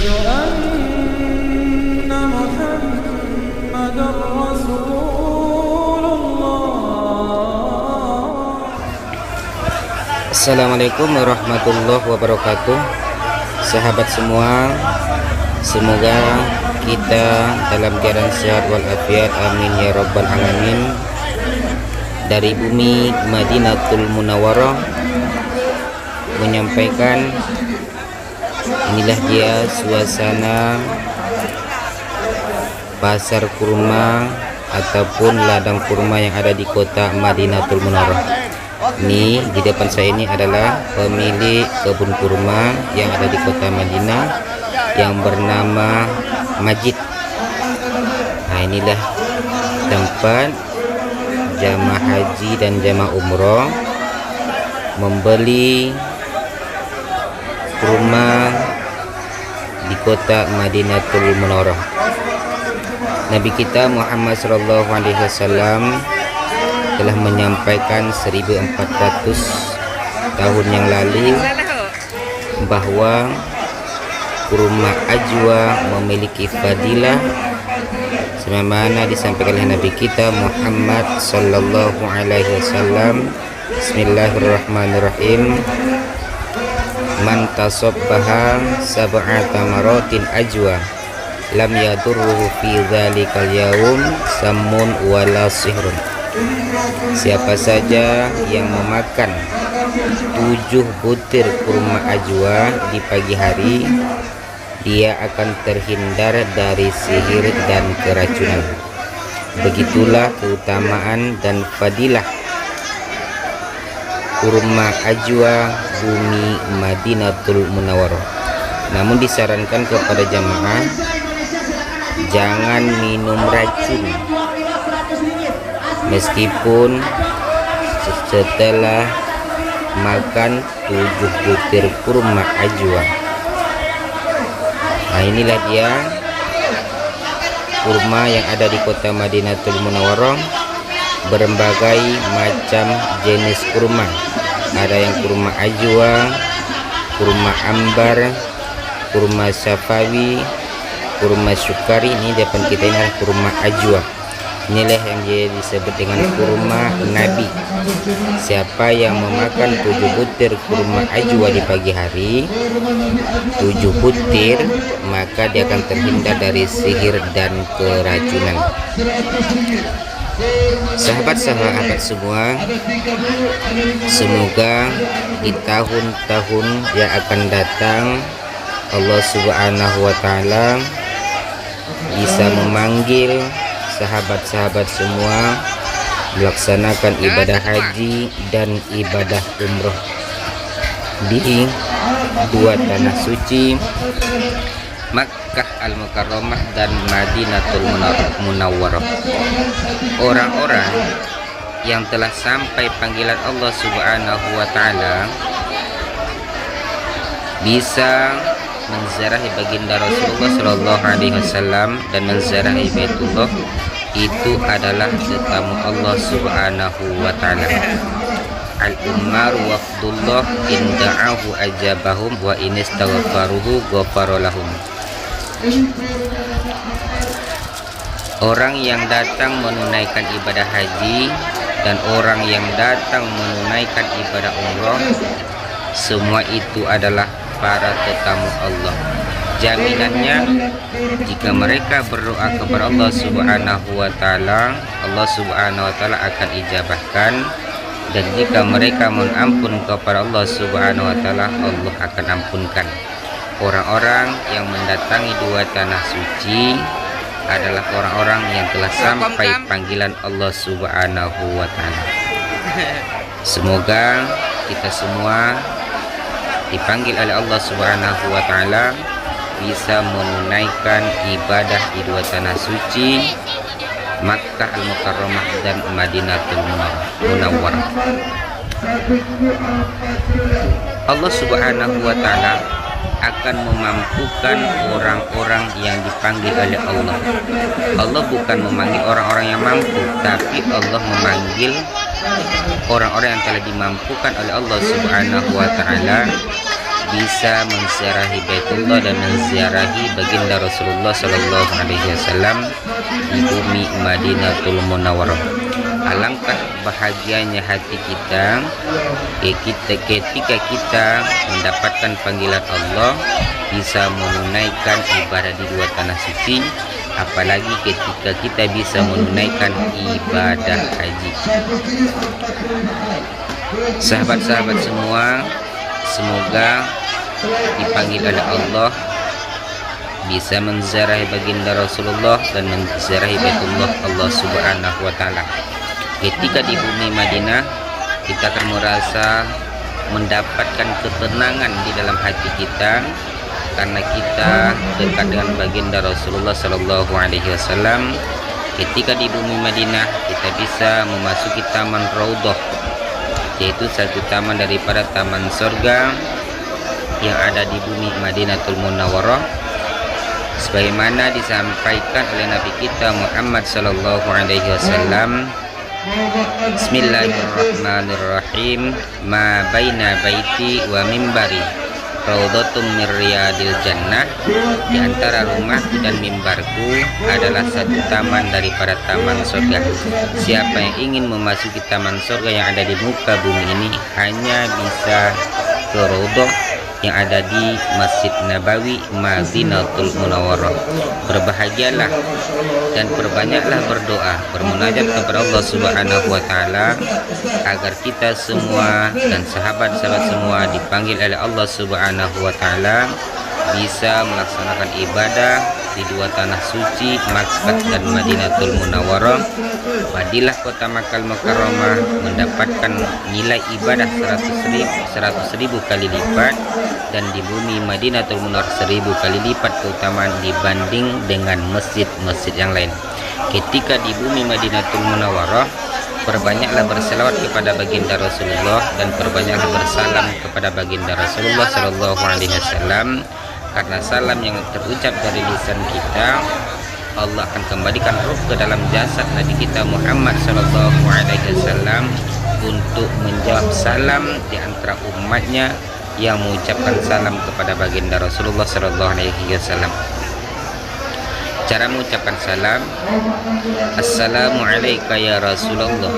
أن محمدا رسول الله. Assalamualaikum warahmatullahi wabarakatuh. Sahabat semua, semoga kita dalam keadaan sehat walafiat, amin ya rabbal alamin. Dari bumi Madinatul Munawwarah menyampaikan, inilah dia suasana pasar kurma ataupun ladang kurma yang ada di kota Madinatul Munawwarah. Ini di depan saya ini adalah pemilik kebun kurma yang ada di kota Madinah yang bernama Majid. Nah, inilah tempat jamaah haji dan jamaah umroh membeli kurma di kota Madinatul Munawwarah. Nabi kita Muhammad SAW telah menyampaikan 1400 tahun yang lalu bahwa kurma ajwa memiliki fadilah sebagaimana disampaikan oleh Nabi kita Muhammad sallallahu alaihi wasallam. Bismillahirrahmanirrahim. Man tasabbaha sab'ata maratin ajwa lam yadurruhu fi dzalikal yaum sammun wala sihrun. Siapa saja yang memakan 7 butir kurma ajwa di pagi hari, dia akan terhindar dari sihir dan keracunan. Begitulah keutamaan dan fadilah kurma ajwa bumi Madinatul Munawwarah. Namun disarankan kepada jamaah jangan minum racun meskipun setelah makan 7 butir kurma ajwa. Nah, inilah dia kurma yang ada di kota Madinatul Munawwarah. Berbagai macam jenis kurma. Ada yang kurma ajwa, kurma ambar, kurma syafawi, kurma syukari. Ini depan kita ini adalah kurma ajwa. Inilah yang dia disebut dengan kurma Nabi. Siapa yang memakan 7 butir kurma ajwa di pagi hari, 7 butir, maka dia akan terhindar dari sihir dan keracunan. Sahabat-sahabat semua, semoga di tahun-tahun yang akan datang Allah Subhanahu wa Ta'ala bisa memanggil sahabat-sahabat semua melaksanakan ibadah haji dan ibadah umroh di dua tanah suci Makkah Al-Mukarramah dan Madinatul Munawwarah. Orang-orang yang telah sampai panggilan Allah Subhanahu wa Ta'ala bisa menziarahi baginda Rasulullah Shallallahu Alaihi Wasallam dan menziarahi Baitullah. Itu adalah tetamu Allah Subhanahu wa Ta'ala. Al-ummar wafdullah in da'ahu ajabahum wa in istaghfaruhu ghafara lahum. Orang yang datang menunaikan ibadah haji dan orang yang datang menunaikan ibadah umroh, semua itu adalah para tetamu Allah. Jaminannya, jika mereka berdoa kepada Allah Subhanahu wa Ta'ala, Allah Subhanahu wa Ta'ala akan ijabahkan. Dan jika mereka mohon ampun kepada Allah Subhanahu wa Ta'ala, Allah akan ampunkan. Orang-orang yang mendatangi dua tanah suci adalah orang-orang yang telah sampai panggilan Allah Subhanahu wa Ta'ala. Semoga kita semua dipanggil oleh Allah Subhanahu wa Ta'ala bisa menunaikan ibadah di dua tanah suci Makkah Al-Mukarramah dan Madinatul Munawwarah. Allah Subhanahu wa Ta'ala akan memampukan orang-orang yang dipanggil oleh Allah. Allah bukan memanggil orang-orang yang mampu, tapi Allah memanggil orang-orang yang telah dimampukan oleh Allah Subhanahu wa Ta'ala bisa menziarahi Baitullah dan menziarahi baginda Rasulullah Sallallahu Alaihi Wasallam di bumi Madinatul Munawwarah. Alangkah bahagianya hati kita ketika kita mendapatkan panggilan Allah, bisa menunaikan ibadah di dua tanah suci, apalagi ketika kita bisa menunaikan ibadah haji. Sahabat-sahabat semua, semoga dipanggil oleh Allah bisa menziarahi baginda Rasulullah dan menziarahi Baitullah Allah Subhanahu wa taala. Ketika di bumi Madinah, kita akan merasa mendapatkan ketenangan di dalam hati kita karena kita dekat dengan baginda Rasulullah Sallallahu Alaihi Wasallam. Ketika di bumi Madinah, kita bisa memasuki taman Raudhah, yaitu satu taman daripada taman surga yang ada di bumi Madinatul Munawwarah, sebagaimana disampaikan oleh Nabi kita Muhammad Sallallahu Alaihi Wasallam. Bismillahirrahmanirrahim. Ma baina baiti wa mimbari raudhatum min riyadil jannah. Di antara rumahku dan mimbarku adalah satu taman daripada taman surga. Siapa yang ingin memasuki taman surga yang ada di muka bumi ini hanya bisa ke Raudhah yang ada di Masjid Nabawi Madinatul Munawwarah. Berbahagialah dan perbanyaklah berdoa, bermunajat kepada Allah Subhanahu wa taala agar kita semua dan sahabat-sahabat semua dipanggil oleh Allah Subhanahu wa taala bisa melaksanakan ibadah di dua tanah suci Makkah dan Madinatul Munawwarah. Fadilah kota Makkah Mukarramah mendapatkan nilai ibadah 100.000 kali lipat, dan di bumi Madinatul Munawwarah 1000 kali lipat keutamaan dibanding dengan masjid-masjid yang lain. Ketika di bumi Madinatul Munawwarah, perbanyaklah berselawat kepada baginda Rasulullah dan perbanyaklah bersalam kepada baginda Rasulullah Sallallahu Alaihi Wasallam, karena salam yang terucap dari lisan kita, Allah akan kembalikan ruh ke dalam jasad Nabi kita Muhammad Sallallahu Alaihi Wasallam untuk menjawab salam di antara umatnya yang mengucapkan salam kepada baginda Rasulullah Sallallahu Alaihi Wasallam. Cara mengucapkan salam: Assalamualaikum ya Rasulullah,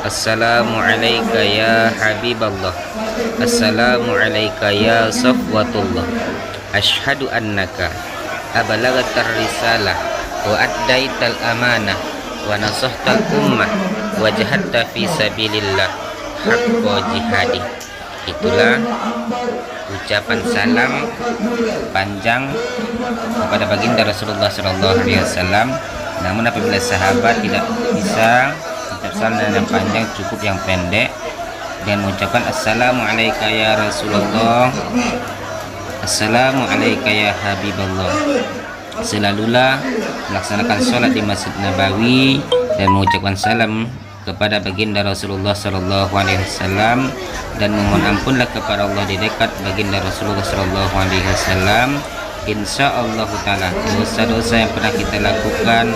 Assalamualaikum ya Habiballah, Assalamualaikum ya Safwatullah, Ashhadu annaka abalagatar risalah wa addaital amanah wa nasahtal ummah wa jahadta fi sabilillah haqqa jihadi. Itulah ucapan salam panjang kepada baginda Rasulullah Sallallahu Alaihi Wasallam. Namun apabila sahabat tidak bisa ucap salam yang panjang, cukup yang pendek dan mengucapkan Assalamualaikum ya Rasulullah, Assalamualaikum ya Habiballah. Selalulah melaksanakan sholat di Masjid Nabawi dan mengucapkan salam kepada baginda Rasulullah Sallallahu Alaihi Wasallam dan memohon ampunlah kepada Allah di dekat baginda Rasulullah Sallallahu Alaihi Wasallam. Insya Allah Taala dosa-dosa yang pernah kita lakukan,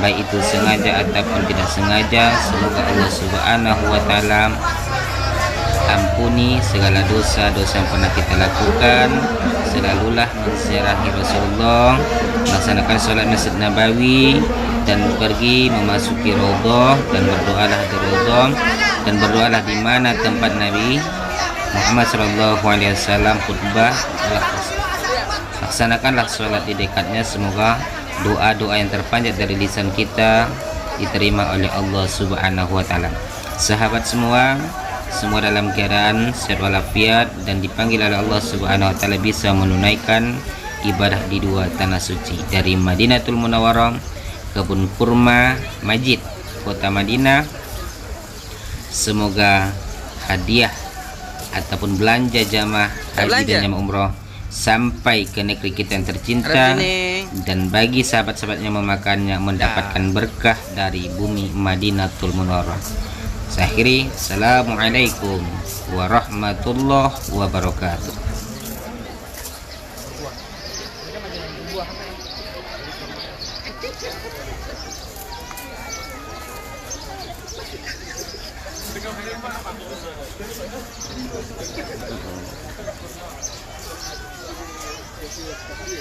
baik itu sengaja ataupun tidak sengaja, semoga Allah Subhanahu Wa Taala ampuni segala dosa-dosa yang pernah kita lakukan. Selalulah menziarahi Rasulullah, melaksanakan sholat Masjid Nabawi dan pergi memasuki Raudhah dan berdoalah di Raudhah dan berdoalah di mana tempat Nabi Muhammad Sallallahu Alaihi Wasallam khutbah. Laksanakanlah sholat di dekatnya. Semoga doa-doa yang terpanjat dari lisan kita diterima oleh Allah Subhanahu Wa Taala. Sahabat semua dalam keadaan sehat walafiat dan dipanggil oleh Allah Subhanahu Wa Taala bisa menunaikan ibadah di dua tanah suci, dari Madinatul Munawwarah, kebun kurma Majid, kota Madinah. Semoga hadiah ataupun belanja jamaah haji dan jamaah umroh sampai ke negeri kita yang tercinta, dan bagi sahabat-sahabat yang memakannya mendapatkan berkah dari bumi Madinatul Munawwarah. Saya akhiri, Assalamualaikum warahmatullahi wabarakatuh. Jadi,